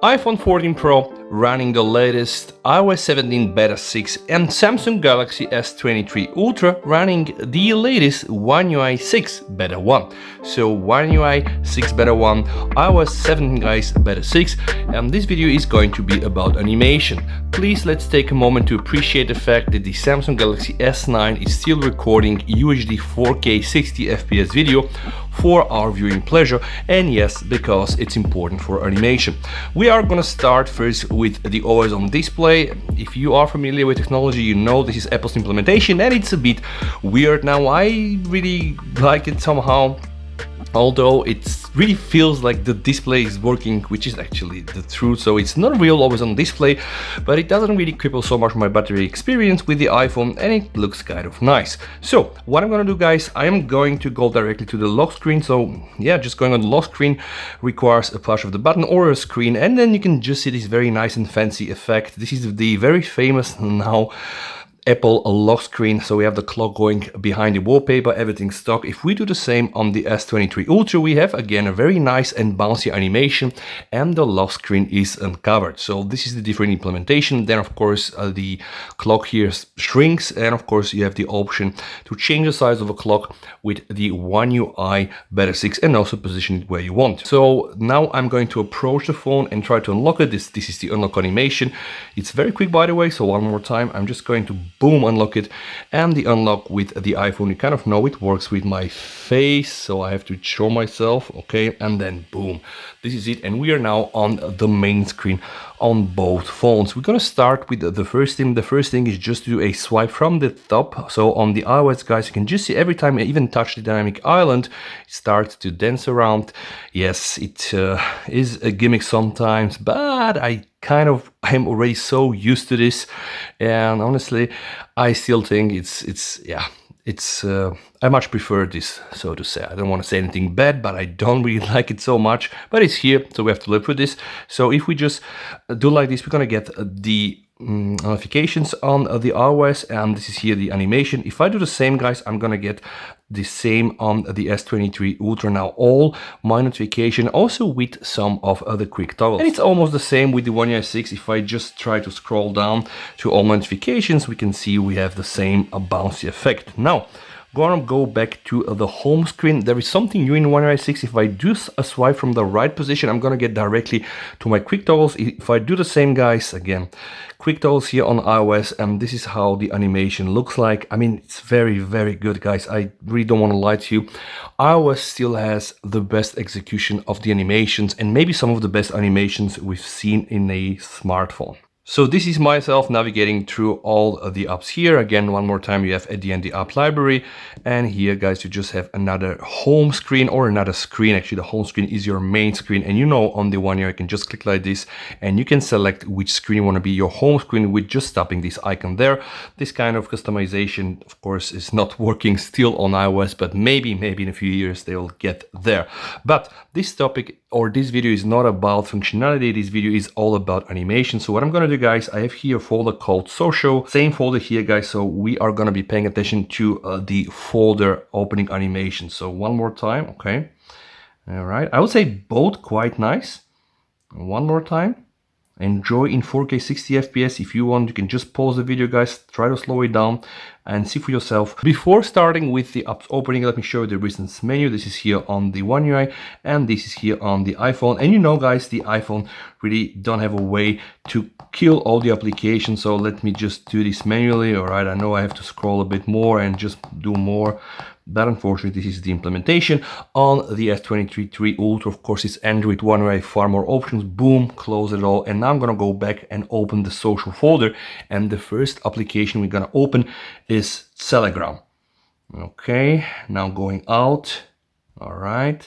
iPhone 14 Pro running the latest iOS 17 Beta 6 and Samsung Galaxy S23 Ultra running the latest One UI 6 Beta 1. So One UI 6 Beta 1, iOS 17 guys Beta 6, and this video is going to be about animation. Please let's take a moment to appreciate the fact that the Samsung Galaxy S9 is still recording UHD 4K 60FPS video for our viewing pleasure, and yes, because it's important for animation. We are gonna start first with the always on display. If you are familiar with technology, you know this is Apple's implementation and it's a bit weird now. I really like it somehow, although it really feels like the display is working, which is actually the truth. So it's not real always on display, but it doesn't really cripple so much my battery experience with the iPhone, and it looks kind of nice. So what I'm gonna do, guys, I am going to go directly to the lock screen. So yeah, just going on the lock screen requires a push of the button or a screen, and then you can just see this very nice and fancy effect. This is the very famous now Apple lock screen. So we have the clock going behind the wallpaper, everything stock. If we do the same on the S23 Ultra, we have again a very nice and bouncy animation, and the lock screen is uncovered. So this is the different implementation. Then of course the clock here shrinks, and of course you have the option to change the size of a clock with the One UI Beta 6 and also position it where you want. So now I'm going to approach the phone and try to unlock it. This is the unlock animation. It's very quick, by the way. So one more time, I'm just going to boom, unlock it. And the unlock with the iPhone, you kind of know it works with my face, so I have to show myself, okay, and then boom, this is it, and we are now on the main screen on both phones. We're gonna start with the first thing. The first thing is just to do a swipe from the top. So on the iOS, guys, you can just see every time I even touch the dynamic island, it starts to dance around. Yes, it is a gimmick sometimes, but I'm already so used to this, and honestly I still think I much prefer this, so to say. I don't want to say anything bad, but I don't really like it so much, but it's here, so we have to live with this. So if we just do like this, we're gonna get the notifications on the iOS, and this is here the animation. If I do the same, guys, I'm gonna get the same on the S23 Ultra now, all my notification, also with some of the quick toggles. And it's almost the same with the One UI 6. If I just try to scroll down to all my notifications, we can see we have the same bouncy effect. Now, gonna go back to the home screen. There is something new in One UI 6. If I do a swipe from the right position, I'm gonna get directly to my quick toggles. If I do the same, guys, again, quick toggles here on iOS, and this is how the animation looks like. I mean, it's very, very good, guys. I really don't want to lie to you. iOS still has the best execution of the animations, and maybe some of the best animations we've seen in a smartphone. So this is myself navigating through all of the apps here. Again, one more time, you have at the end the app library, and here, guys, you just have another home screen, or another screen. Actually, the home screen is your main screen, and you know on the One UI you can just click like this and you can select which screen you want to be your home screen with just tapping this icon there. This kind of customization, of course, is not working still on iOS, but maybe in a few years they'll get there. But this topic or this video is not about functionality. This video is all about animation. So what I'm gonna do, guys, I have here a folder called social, same folder here, guys. So we are gonna be paying attention to the folder opening animation. So one more time, okay, all right, I would say both quite nice. One more time. Enjoy in 4K 60FPS. If you want, you can just pause the video, guys, try to slow it down and see for yourself. Before starting with the apps opening, let me show you the recent menu. This is here on the One UI, and this is here on the iPhone. And you know, guys, the iPhone really don't have a way to kill all the applications, so let me just do this manually. All right, I know I have to scroll a bit more and just do more, but unfortunately this is the implementation. On the S23 Ultra, of course, it's Android One UI, far more options. Boom, close it all, and now I'm gonna go back and open the social folder, and the first application we're gonna open is Telegram. Okay, now going out. All right,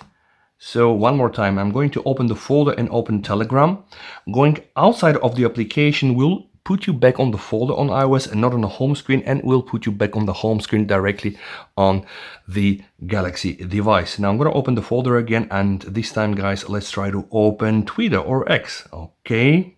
so one more time, I'm going to open the folder and open Telegram. Going outside of the application will put you back on the folder on iOS and not on the home screen, and will put you back on the home screen directly on the Galaxy device. Now I'm going to open the folder again, and this time, guys, let's try to open Twitter or X. Okay,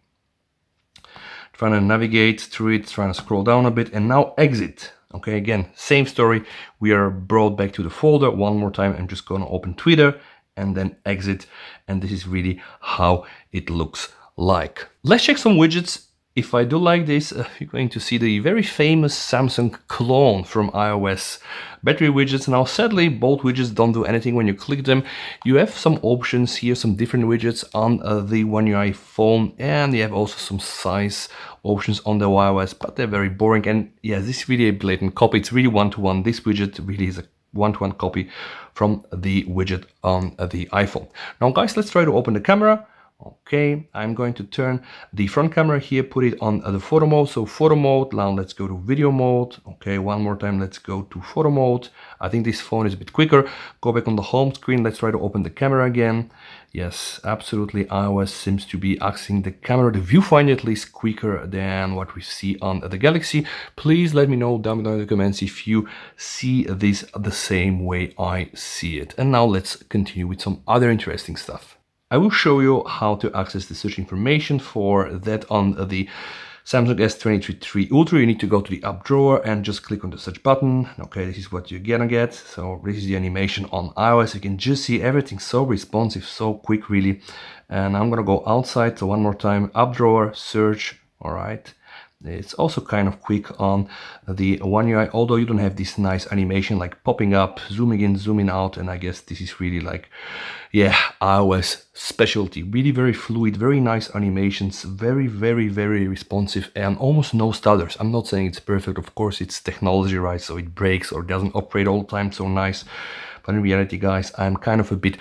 trying to navigate through it, trying to scroll down a bit, and now exit. Okay, again, same story. We are brought back to the folder. One more time, I'm just going to open Twitter and then exit, and this is really how it looks like. Let's check some widgets. If I do like this, you're going to see the very famous Samsung clone from iOS. Battery widgets. Now, sadly, both widgets don't do anything when you click them. You have some options here, some different widgets on the One UI phone, and you have also some size options on the iOS, but they're very boring. And yeah, this is really a blatant copy. It's really one-to-one. This widget really is a one-to-one copy from the widget on the iPhone. Now, guys, let's try to open the camera. Okay, I'm going to turn the front camera here, put it on the photo mode. So photo mode, now let's go to video mode. Okay, one more time, let's go to photo mode. I think this phone is a bit quicker. Go back on the home screen. Let's try to open the camera again. Yes, absolutely. iOS seems to be accessing the camera, the viewfinder at least, quicker than what we see on the Galaxy. Please let me know down below in the comments if you see this the same way I see it. And now let's continue with some other interesting stuff. I will show you how to access the search information. For that, on the Samsung S23 III Ultra, you need to go to the app drawer and just click on the search button. Okay, this is what you're gonna get. So this is the animation on iOS. You can just see everything so responsive, so quick really. And I'm gonna go outside. So one more time, app drawer, search, all right. It's also kind of quick on the One UI, although you don't have this nice animation like popping up, zooming in, zooming out, and I guess this is really like, yeah, iOS specialty. Really very fluid, very nice animations, very, very, very responsive, and almost no stutters. I'm not saying it's perfect, of course, it's technology, right? So it breaks or doesn't operate all the time so nice. But in reality, guys, I'm kind of a bit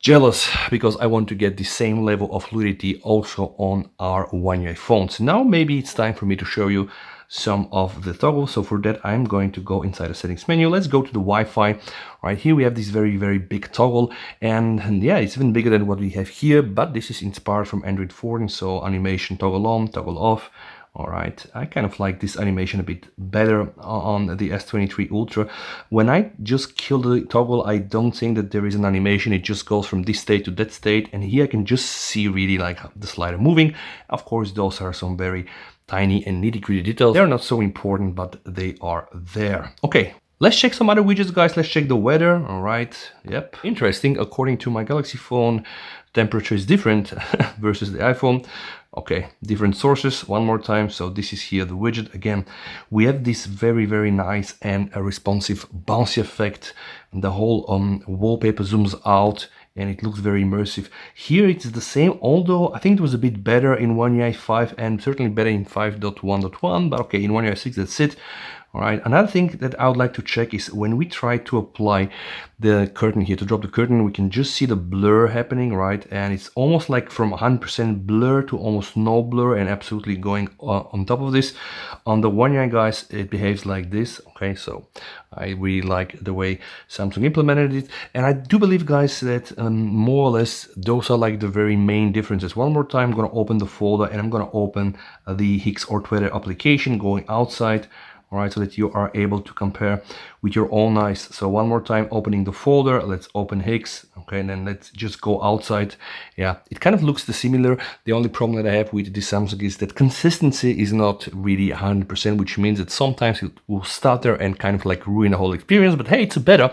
jealous because I want to get the same level of fluidity also on our One UI phones. Now maybe it's time for me to show you some of the toggles. So for that, I'm going to go inside the settings menu. Let's go to the Wi-Fi. Right here we have this very, very big toggle, and yeah, it's even bigger than what we have here, but this is inspired from Android 14. So animation toggle on, toggle off. All right, I kind of like this animation a bit better on the S23 Ultra. When I just kill the toggle, I don't think that there is an animation. It just goes from this state to that state. And here I can just see really like the slider moving. Of course, those are some very tiny and nitty-gritty details. They're not so important, but they are there. Okay. Let's check some other widgets, guys. Let's check the weather. All right. Yep. Interesting. According to my Galaxy phone, temperature is different versus the iPhone. Okay, different sources. One more time. So this is here the widget. Again, we have this very, very nice and a responsive bouncy effect. The whole wallpaper zooms out and it looks very immersive. Here it's the same, although I think it was a bit better in One UI 5 and certainly better in 5.1.1. But okay, in One UI 6, that's it. All right, another thing that I would like to check is when we try to apply the curtain here, to drop the curtain, we can just see the blur happening, right? And it's almost like from 100% blur to almost no blur and absolutely going on top of this. On the One UI, guys, it behaves like this, okay? So I really like the way Samsung implemented it. And I do believe, guys, that more or less those are like the very main differences. One more time, I'm gonna open the folder and I'm gonna open the Higgs or Twitter application going outside. All right, so that you are able to compare with your own eyes. So one more time, opening the folder, let's open Higgs. Okay, and then let's just go outside. Yeah, it kind of looks similar. The only problem that I have with this Samsung is that consistency is not really 100%, which means that sometimes it will stutter and kind of like ruin the whole experience. But hey, it's better.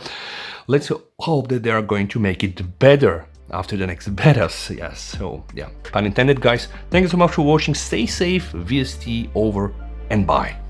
Let's hope that they are going to make it better after the next betas. Yes, so yeah, pun intended, guys. Thank you so much for watching. Stay safe. VST over and bye.